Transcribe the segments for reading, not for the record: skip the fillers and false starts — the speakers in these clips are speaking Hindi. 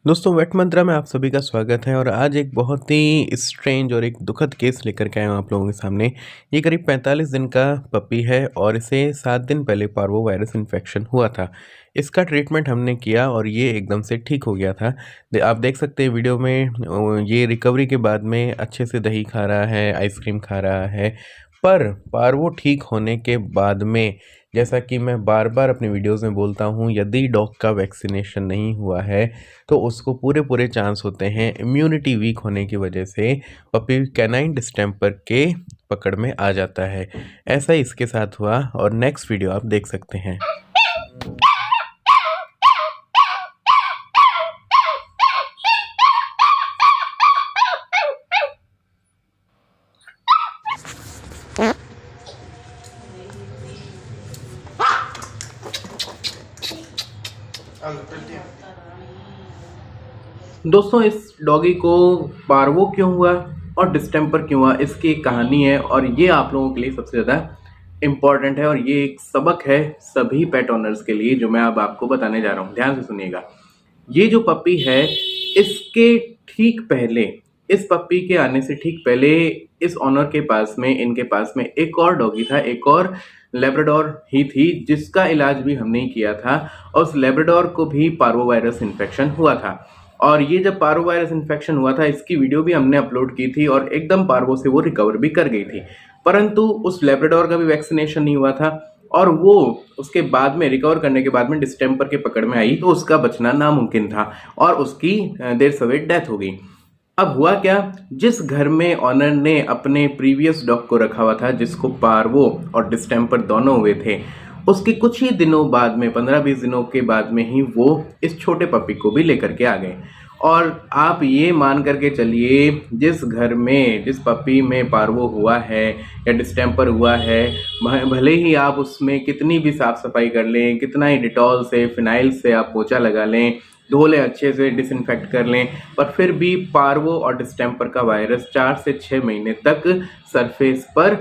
दोस्तों वेट मंत्रा में आप सभी का स्वागत है और आज एक बहुत ही स्ट्रेंज और एक दुखद केस लेकर के आया हूँ आप लोगों के सामने। ये करीब 45 दिन का पपी है और इसे 7 दिन पहले पार्वो वायरस इन्फेक्शन हुआ था। इसका ट्रीटमेंट हमने किया और ये एकदम से ठीक हो गया था। आप देख सकते हैं वीडियो में ये रिकवरी के बाद में अच्छे से दही खा रहा है, आइसक्रीम खा रहा है। पर पार्वो ठीक होने के बाद में, जैसा कि मैं बार-बार अपनी वीडियोज़ में बोलता हूँ, यदि डॉग का वैक्सीनेशन नहीं हुआ है तो उसको पूरे चांस होते हैं इम्यूनिटी वीक होने की वजह से पपी कैनाइन डिस्टेंपर के पकड़ में आ जाता है। ऐसा ही इसके साथ हुआ और नेक्स्ट वीडियो आप देख सकते हैं। दोस्तों इस डॉगी को पार्वो क्यों हुआ और डिस्टेंपर क्यों हुआ, इसकी एक कहानी है और ये आप लोगों के लिए सबसे ज़्यादा इम्पॉर्टेंट है और ये एक सबक है सभी पेट ओनर्स के लिए जो मैं अब आपको बताने जा रहा हूँ। ध्यान से सुनिएगा। ये जो पपी है, इसके ठीक पहले, इस पपी के आने से ठीक पहले इस ओनर के पास में, इनके पास में एक और डॉगी था, एक और लेब्राडोर ही थी जिसका इलाज भी हमने ही किया था और उस लेब्राडोर को भी पार्वो वायरस इन्फेक्शन हुआ था। और ये जब पार्वो वायरस इन्फेक्शन हुआ था, इसकी वीडियो भी हमने अपलोड की थी और एकदम पार्वो से वो रिकवर भी कर गई थी। परंतु उस लेब्राडोर का भी वैक्सीनेशन नहीं हुआ था और वो उसके बाद में रिकवर करने के बाद में डिस्टेंपर के पकड़ में आई तो उसका बचना नामुमकिन था और उसकी देर सवेर डेथ हो गई। अब हुआ क्या, जिस घर में ऑनर ने अपने प्रीवियस डॉग को रखा हुआ था जिसको पार्वो और डिस्टेंपर दोनों हुए थे, उसके कुछ ही दिनों बाद में, 15-20 दिनों के बाद में ही वो इस छोटे पपी को भी लेकर के आ गए। और आप ये मान करके चलिए, जिस घर में, जिस पपी में पार्वो हुआ है या डिस्टेंपर हुआ है, भले ही आप उसमें कितनी भी साफ सफाई कर लें, कितना ही डिटॉल से, फिनाइल से आप पोछा लगा लें, धो लें, अच्छे से डिसइंफेक्ट कर लें, पर फिर भी पार्वो और डिस्टेंपर का वायरस 4 से 6 महीने तक सरफेस पर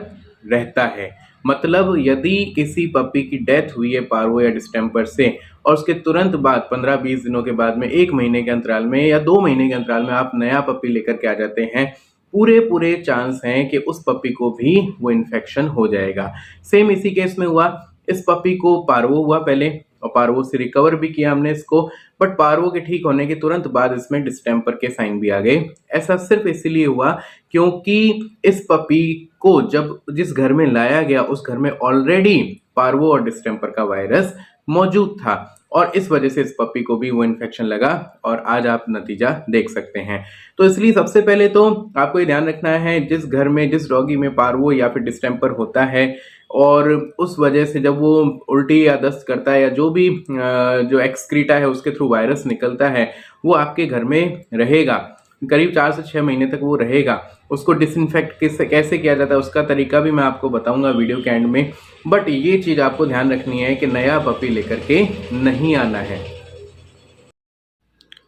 रहता है। मतलब यदि किसी पपी की डेथ हुई है पार्वो या डिस्टेंपर से और उसके तुरंत बाद 15-20 दिनों के बाद में, 1 महीने के अंतराल में या 2 महीने के अंतराल में आप नया पपी लेकर के आ जाते हैं, पूरे चांस हैं कि उस पपी को भी वो इन्फेक्शन हो जाएगा। सेम इसी केस में हुआ। इस पपी को पार्वो हुआ पहले और पार्वो से रिकवर भी किया हमने इसको, बट पार्वो के ठीक होने के तुरंत बाद इसमें डिस्टेंपर के साइन भी आ गए। ऐसा सिर्फ इसीलिए हुआ क्योंकि इस पपी को जब जिस घर में लाया गया उस घर में ऑलरेडी पार्वो और डिस्टेंपर का वायरस मौजूद था और इस वजह से इस पपी को भी वो इन्फेक्शन लगा और आज आप नतीजा देख सकते हैं। तो इसलिए सबसे पहले तो आपको ये ध्यान रखना है, जिस घर में, जिस डॉगी में पार्वो या फिर डिस्टेंपर होता है और उस वजह से जब वो उल्टी या दस्त करता है या जो भी जो एक्सक्रीटा है उसके थ्रू वायरस निकलता है, वो आपके घर में रहेगा, करीब 4 से 6 महीने तक वो रहेगा। उसको डिसइंफेक्ट कैसे किया जाता है उसका तरीका भी मैं आपको बताऊंगा वीडियो के एंड में। बट ये चीज़ आपको ध्यान रखनी है कि नया पपी लेकर के नहीं आना है।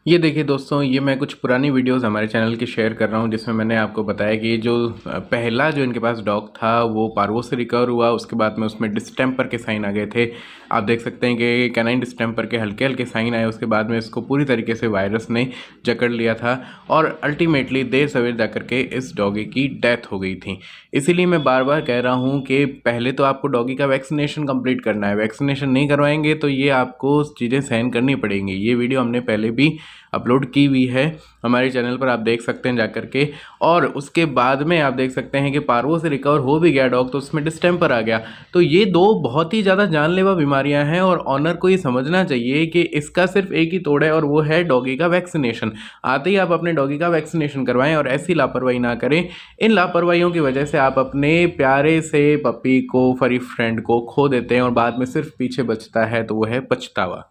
ये देखिए दोस्तों, ये मैं कुछ पुरानी वीडियोस हमारे चैनल की शेयर कर रहा हूँ जिसमें मैंने आपको बताया कि जो पहला जो इनके पास डॉग था वो पार्वो से रिकवर हुआ, उसके बाद में उसमें डिस्टेंपर के साइन आ गए थे। आप देख सकते हैं कि कैनाइन डिस्टेंपर के हल्के हल्के साइन आए, उसके बाद में इसको पूरी तरीके से वायरस ने जकड़ लिया था और अल्टीमेटली देर सवेर जा करके इस डॉगी की डेथ हो गई थी। इसीलिए मैं बार बार कह रहा हूँ कि पहले तो आपको डॉगी का वैक्सीनेशन कंप्लीट करना है। वैक्सीनेशन नहीं करवाएंगे तो ये आपको चीज़ें सहन करनी पड़ेंगी। ये वीडियो हमने पहले भी अपलोड की हुई है हमारे चैनल पर, आप देख सकते हैं जाकर के। और उसके बाद में आप देख सकते हैं कि पार्वो से रिकवर हो भी गया डॉग तो उसमें डिस्टेंपर आ गया। तो ये दो बहुत ही ज़्यादा जानलेवा बीमारियां हैं और ऑनर को ये समझना चाहिए कि इसका सिर्फ एक ही तोड़ है और वो है डॉगी का वैक्सीनेशन। आते ही आप अपने डॉगी का वैक्सीनेशन करवाएं और ऐसी लापरवाही ना करें। इन लापरवाहियों की वजह से आप अपने प्यारे से पपी को, फरी फ्रेंड को खो देते हैं और बाद में सिर्फ पीछे बचता है तो वो है पछतावा।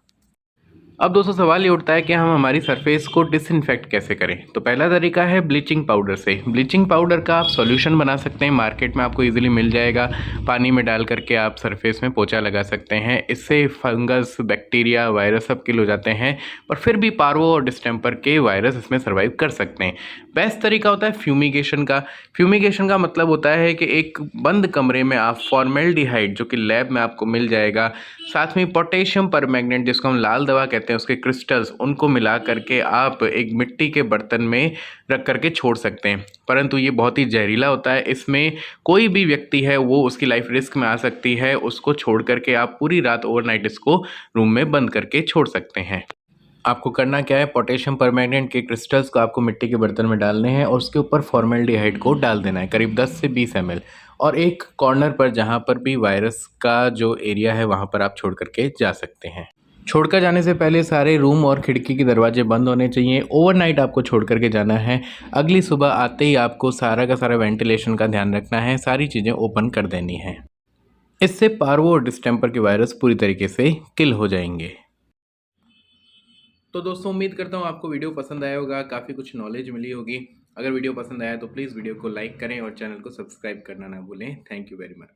अब दोस्तों सवाल ये उठता है कि हम हमारी सरफेस को डिसइंफेक्ट कैसे करें। तो पहला तरीका है ब्लीचिंग पाउडर से। ब्लीचिंग पाउडर का आप सॉल्यूशन बना सकते हैं, मार्केट में आपको इजीली मिल जाएगा। पानी में डाल करके आप सरफेस में पोछा लगा सकते हैं। इससे फंगस, बैक्टीरिया, वायरस सब किल हो जाते हैं, पर फिर भी पार्वो और डिस्टेंपर के वायरस इसमें सर्वाइव कर सकते हैं। बेस्ट तरीका होता है फ्यूमिगेशन का। फ्यूमिगेशन का मतलब होता है कि एक बंद कमरे में आप फॉर्मेल्डिहाइड, जो कि लैब में आपको मिल जाएगा, साथ में पोटेशियम परमैंगनेट जिसको हम लाल दवा कहते हैं, उसके क्रिस्टल्स, उनको मिला करके आप एक मिट्टी के बर्तन में रख करके छोड़ सकते हैं। परंतु ये बहुत ही जहरीला होता है, इसमें कोई भी व्यक्ति है वो उसकी लाइफ रिस्क में आ सकती है। उसको छोड़ करके आप पूरी रात ओवरनाइट इसको रूम में बंद करके छोड़ सकते हैं। आपको करना क्या है, पोटेशियम परमैंगनेट के क्रिस्टल्स को आपको मिट्टी के बर्तन में डालने हैं और उसके ऊपर फॉर्मेल्डिहाइड को डाल देना है, करीब 10 से 20 ml, और एक कॉर्नर पर जहाँ पर भी वायरस का जो एरिया है वहाँ पर आप छोड़ करके जा सकते हैं। छोड़कर जाने से पहले सारे रूम और खिड़की के दरवाजे बंद होने चाहिए। ओवरनाइट आपको छोड़ करके जाना है। अगली सुबह आते ही आपको सारा का सारा वेंटिलेशन का ध्यान रखना है, सारी चीज़ें ओपन कर देनी है। इससे पार्वो और डिस्टेंपर के वायरस पूरी तरीके से किल हो जाएंगे। तो दोस्तों उम्मीद करता हूँ आपको वीडियो पसंद आया होगा, काफ़ी कुछ नॉलेज मिली होगी। अगर वीडियो पसंद आया तो प्लीज़ वीडियो को लाइक करें और चैनल को सब्सक्राइब करना ना भूलें। Thank you very much.